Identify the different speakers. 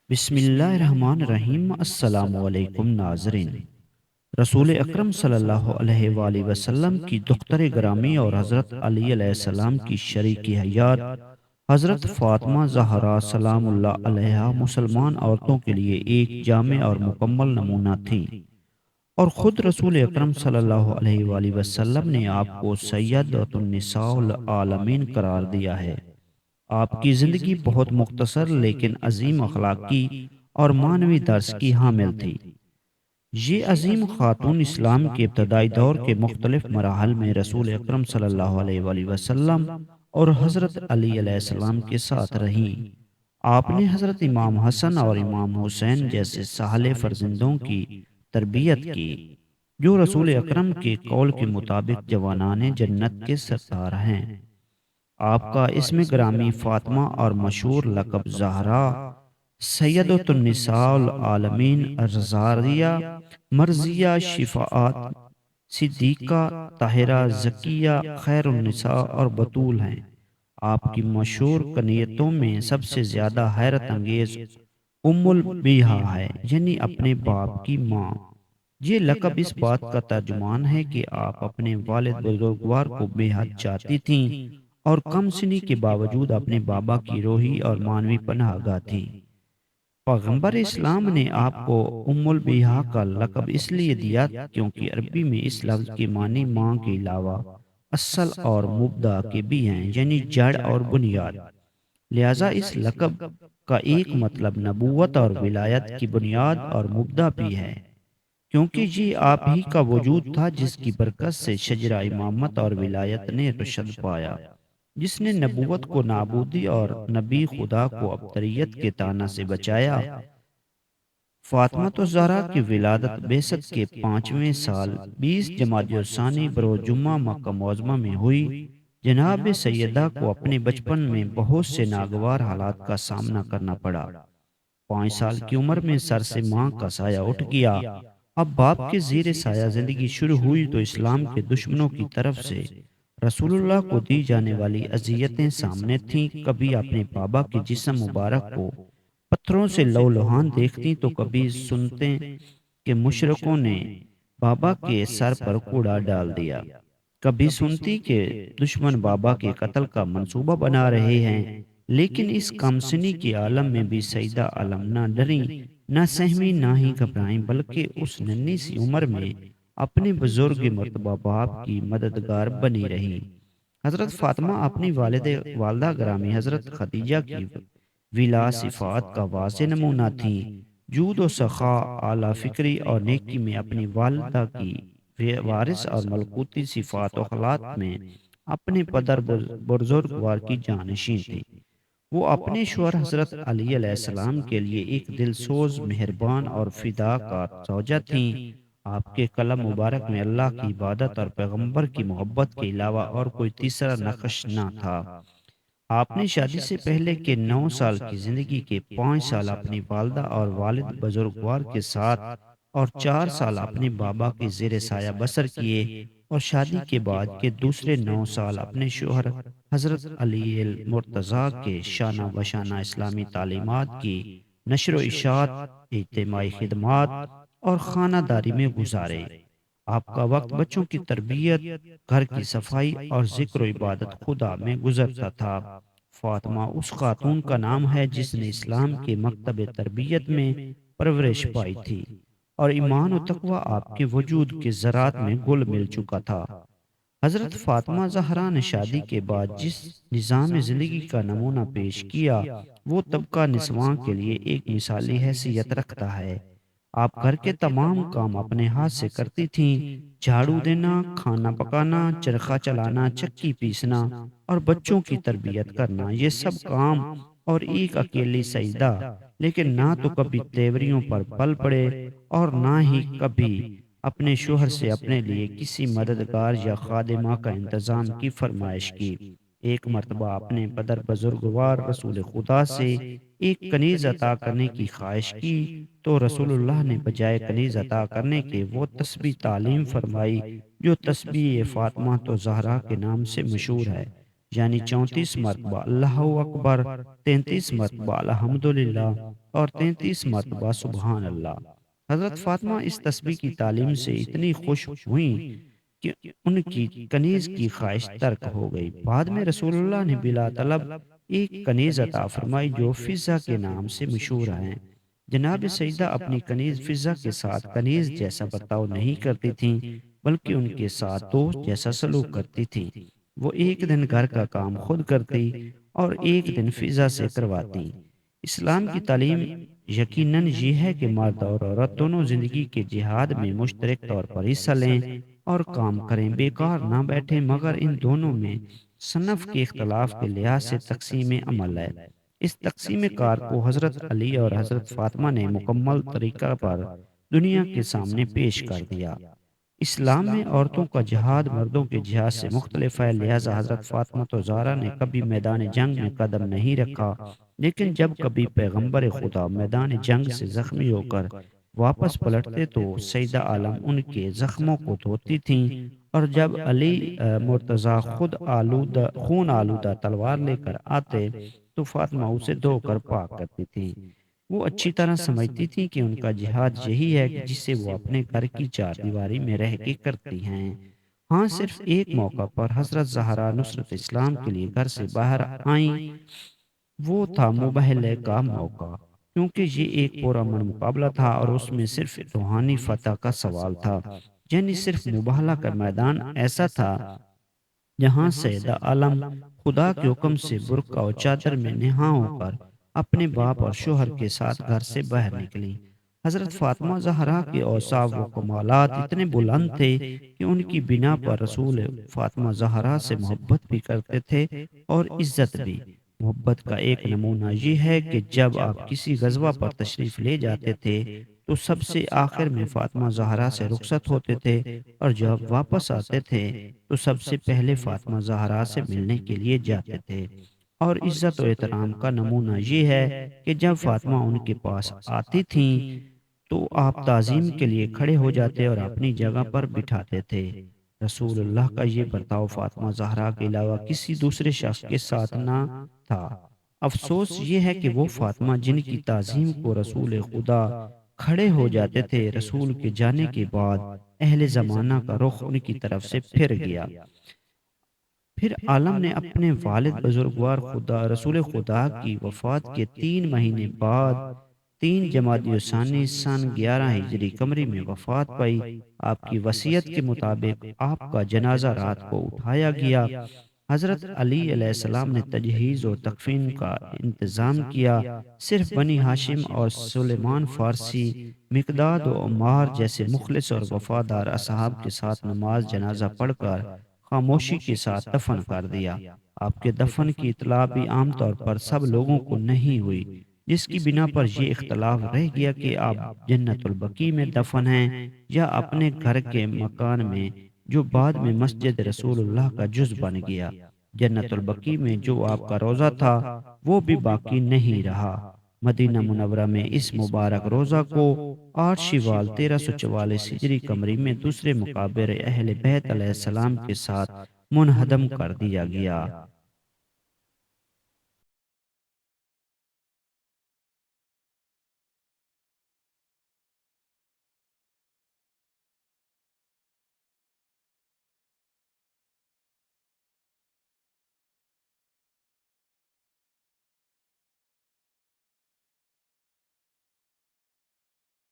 Speaker 1: بسم اللہ الرحمن الرحیم۔ السلام علیکم ناظرین۔ رسول اکرم صلی اللہ علیہ وآلہ وسلم کی دختر گرامی اور حضرت علی علیہ السلام کی شریک حیات حضرت فاطمہ زہرا سلام اللہ علیہا مسلمان عورتوں کے لیے ایک جامع اور مکمل نمونہ تھیں، اور خود رسول اکرم صلی اللہ علیہ وآلہ وسلم نے آپ کو سیدۃ النساء العالمین قرار دیا ہے۔ آپ کی زندگی بہت مختصر لیکن عظیم اخلاقی اور معنوی درس کی حامل تھی۔ یہ عظیم خاتون اسلام کے ابتدائی دور کے مختلف مراحل میں رسول اکرم صلی اللہ علیہ وآلہ وسلم اور حضرت علی علیہ السلام کے ساتھ رہیں۔ آپ نے حضرت امام حسن اور امام حسین جیسے صالح فرزندوں کی تربیت کی، جو رسول اکرم کے قول کے مطابق جوانان جنت کے سردار ہیں۔ آپ کا اسم گرامی فاطمہ اور مشہور لقب زہرا، سیدۃ النساء العالمین، رضاریہ، مرضیہ، شفاعت، صدیقہ، طاہرہ، زکیہ، خیر النساء اور بطول ہیں۔ آپ کی مشہور کنیتوں میں سب سے زیادہ حیرت انگیز ام البیہا ہے، یعنی اپنے باپ کی ماں۔ یہ لقب اس بات کا ترجمان ہے کہ آپ اپنے والد بزرگوار کو بے حد چاہتی تھیں اور کم سنی کے باوجود اپنے بابا کی روحی اور معنوی پناہ گاہ تھیں۔ پیغمبر اسلام نے آپ کو ام البیہا کا لقب اس لیے دیا کیونکہ عربی میں اس لفظ کے معنی ماں کے علاوہ اصل اور مبدا کے بھی ہیں، یعنی جڑ اور بنیاد۔ لہذا اس لقب کا ایک مطلب نبوت اور ولایت کی بنیاد اور مبدا بھی ہے، کیونکہ یہ آپ ہی کا وجود تھا جس کی برکت سے شجرہ امامت اور ولایت نے رشد پایا، جس نے نبوت کو نابودی اور نبی خدا کو ابتریت کے طعنہ سے بچایا۔ فاطمہ الزہرا کی ولادت بعثت کے 5ویں سال 20 جمادی الثانی بروز جمعہ مکہ معظمہ میں ہوئی۔ جناب سیدہ کو اپنے بچپن میں بہت سے ناگوار حالات کا سامنا کرنا پڑا۔ 5 سال کی عمر میں سر سے ماں کا سایہ اٹھ گیا۔ اب باپ کے زیر سایہ زندگی شروع ہوئی تو اسلام کے دشمنوں کی طرف سے رسول اللہ کو دی جانے والی اذیتیں سامنے تھیں۔ کبھی اپنے بابا کے جسم مبارک کو پتھروں سے لو لہان دیکھتی تو کبھی سنتے کہ مشرکوں نے بابا کے سر پر کوڑا ڈال دیا، کبھی سنتی کہ دشمن بابا کے قتل کا منصوبہ بنا رہے ہیں۔ لیکن اس کمسنی کے عالم میں بھی سیدہ عالم نہ ڈریں، نہ سہمی، نہ ہی گھبرائیں، بلکہ اس ننھی سی عمر میں اپنے بزرگ مرتبہ باپ کی مددگار بنی رہی۔ حضرت فاطمہ اپنی والدہ گرامی حضرت خدیجہ کی ولا صفات کا واضح نمونہ تھی۔ جود و سخا، اعلیٰ فکری اور نیکی میں اپنی والدہ کی وارث اور ملکوتی صفات و اخلاق میں اپنے پدر بزرگوار کی جانشین تھی۔ وہ اپنے شوہر حضرت علی علیہ السلام کے لیے ایک دل سوز، مہربان اور فداکار زوجہ تھیں۔ آپ کے قلم مبارک میں اللہ کی عبادت اور پیغمبر کی محبت کے علاوہ اور کوئی تیسرا نقش نہ تھا۔ آپ نے شادی سے پہلے کے 9 سال کی زندگی کے 5 سال اپنی والدہ اور والد بزرگوار کے ساتھ اور 4 سال اپنے بابا کے زیر سایہ بسر کیے، اور شادی کے بعد کے دوسرے 9 سال اپنے شوہر حضرت علی المرتضیٰ کے شانہ بشانہ اسلامی تعلیمات کی نشر و اشاعت، اجتماعی خدمات اور خانہ داری میں گزارے۔ آپ کا وقت بچوں کی تربیت، گھر کی صفائی اور ذکر و عبادت خدا میں گزرتا تھا۔ فاطمہ اس خاتون کا نام ہے جس نے اسلام کے مکتب تربیت میں پرورش پائی تھی، اور ایمان و تقوی آپ کے وجود کے ذرات میں گل مل چکا تھا۔ حضرت فاطمہ زہرا نے شادی کے بعد جس نظام زندگی کا نمونہ پیش کیا وہ طبقہ نسواں کے لیے ایک مثالی حیثیت رکھتا ہے۔ آپ گھر کے تمام کام اپنے ہاتھ سے کرتی تھیں، جھاڑو دینا، کھانا پکانا، چرخہ چلانا، چکی پیسنا اور بچوں کی تربیت کرنا، یہ سب کام اور ایک اکیلی سجدہ۔ لیکن نہ تو کبھی تیوریوں پر پل پڑے اور نہ ہی کبھی اپنے شوہر سے اپنے لیے کسی مددگار یا خادمہ کا انتظام کی فرمائش کی۔ ایک مرتبہ اپنے پدر بزرگوار رسول خدا سے ایک کنیز عطا کرنے کی خواہش کی تو رسول اللہ نے بجائے کنیز عطا کرنے کے وہ تسبیح تعلیم فرمائی جو تسبیح فاطمہ تو زہرا کے نام سے مشہور ہے، یعنی 34 مرتبہ اللہ اکبر، 33 مرتبہ الحمدللہ اور 33 مرتبہ سبحان اللہ۔ حضرت فاطمہ اس تسبیح کی تعلیم سے اتنی خوش ہوئیں کہ ان کی کنیز کی خواہش ترک ہو گئی۔ بعد میں رسول اللہ نے بلا طلب ایک کنیز عطا فرمائی جو فضہ کے نام سے مشہور ہیں۔ جناب سیدہ اپنی کنیز فضہ کے ساتھ کنیز جیسا برتاؤ نہیں کرتی تھیں، بلکہ ان کے ساتھ دوست جیسا سلوک کرتی تھیں۔ وہ ایک دن گھر کا کام خود کرتی اور ایک دن فضہ سے کرواتی۔ اسلام کی تعلیم یقیناً یہ ہے کہ مرد اور عورت دونوں زندگی کے جہاد میں مشترک طور پر حصہ لیں اور کام کریں، بیکار نہ بیٹھیں، مگر ان دونوں میں صنف کے اختلاف کے لحاظ سے تقسیم عمل ہے۔ اس تقسیم کار کو حضرت علی اور حضرت فاطمہ نے مکمل طریقہ پر دنیا کے سامنے پیش کر دیا۔ اسلام میں عورتوں کا جہاد مردوں کے جہاد سے مختلف ہے، لہذا حضرت فاطمہ زہرا نے کبھی میدان جنگ میں قدم نہیں رکھا، لیکن جب کبھی پیغمبر خدا میدان جنگ سے زخمی ہو کر واپس پلٹتے تو سیدہ عالم ان کے زخموں کو دھوتی تھیں، اور جب علی مرتضی خون آلودہ تلوار لے کر آتے تو فاطمہ اسے دھو کر پاک کرتی تھیں۔ وہ اچھی طرح سمجھتی تھیں کہ ان کا جہاد یہی ہے جسے وہ اپنے گھر کی چار دیواری میں رہ کے کرتی ہیں۔ ہاں، صرف ایک موقع پر حضرت زہرا نصرت اسلام کے لیے گھر سے باہر آئیں، وہ تھا مباہلے کا موقع، کیونکہ یہ ایک پرامن مقابلہ تھا اور اس میں صرف روحانی فتح کا سوال تھا، یعنی صرف مباہلہ کا میدان ایسا تھا جہاں سیدہ عالم خدا کے حکم سے برقع اور چادر میں نہا ہو کر اپنے باپ اور شوہر کے ساتھ گھر سے باہر نکلی۔ حضرت فاطمہ زہرا کے اوصاف و کمالات اتنے بلند تھے کہ ان کی بنا پر رسول فاطمہ زہرا سے محبت بھی کرتے تھے اور عزت بھی۔ محبت کا ایک نمونہ یہ ہے کہ جب آپ کسی غزوہ پر تشریف لے جاتے تھے تو سب سے آخر میں فاطمہ زہرا سے رخصت ہوتے تھے، اور جب واپس آتے تھے تو سب سے پہلے فاطمہ زہرا سے ملنے کے لیے جاتے تھے۔ اور عزت و احترام کا نمونہ یہ ہے کہ جب فاطمہ ان کے پاس آتی تھیں تو آپ تعظیم کے لیے کھڑے ہو جاتے اور اپنی جگہ پر بٹھاتے تھے۔ رسول اللہ کا یہ برتاؤ فاطمہ زہرا کے علاوہ کسی دوسرے شخص کے ساتھ نہ تھا۔ افسوس یہ ہے کہ وہ فاطمہ جن کی تعظیم کو رسول خدا کھڑے ہو جاتے تھے، رسول کے جانے کے بعد اہل زمانہ کا رخ ان کی طرف سے پھر گیا۔ پھر عالم نے اپنے والد بزرگوار خدا رسول خدا کی وفات کے 3 مہینے بعد 3 جمادی الثانی سن 11 ہجری قمری میں وفات پائی۔ آپ کی وصیت کے مطابق آپ کا جنازہ رات کو اٹھایا گیا۔ حضرت علی علیہ السلام نے تجہیز و تکفین کا انتظام کیا۔ صرف بنی ہاشم اور سلیمان فارسی، مقداد و عمار جیسے مخلص اور وفادار اصحاب کے ساتھ نماز جنازہ پڑھ کر خاموشی کے ساتھ دفن کر دیا۔ آپ کے دفن کی اطلاع بھی عام طور پر سب لوگوں کو نہیں ہوئی، جس کی بنا پر یہ اختلاف رہ گیا کہ آپ جنت البقیع میں دفن ہیں یا اپنے گھر کے مکان میں، جو بعد میں مسجد رسول اللہ کا جز بن گیا۔ جنت البقیع میں جو آپ کا روضہ تھا وہ بھی باقی نہیں رہا۔ مدینہ منورہ میں اس مبارک روضہ کو 8 شوال 1344 ہجری قمری میں دوسرے مقابر اہل بیت علیہ السلام کے ساتھ منہدم کر دیا گیا۔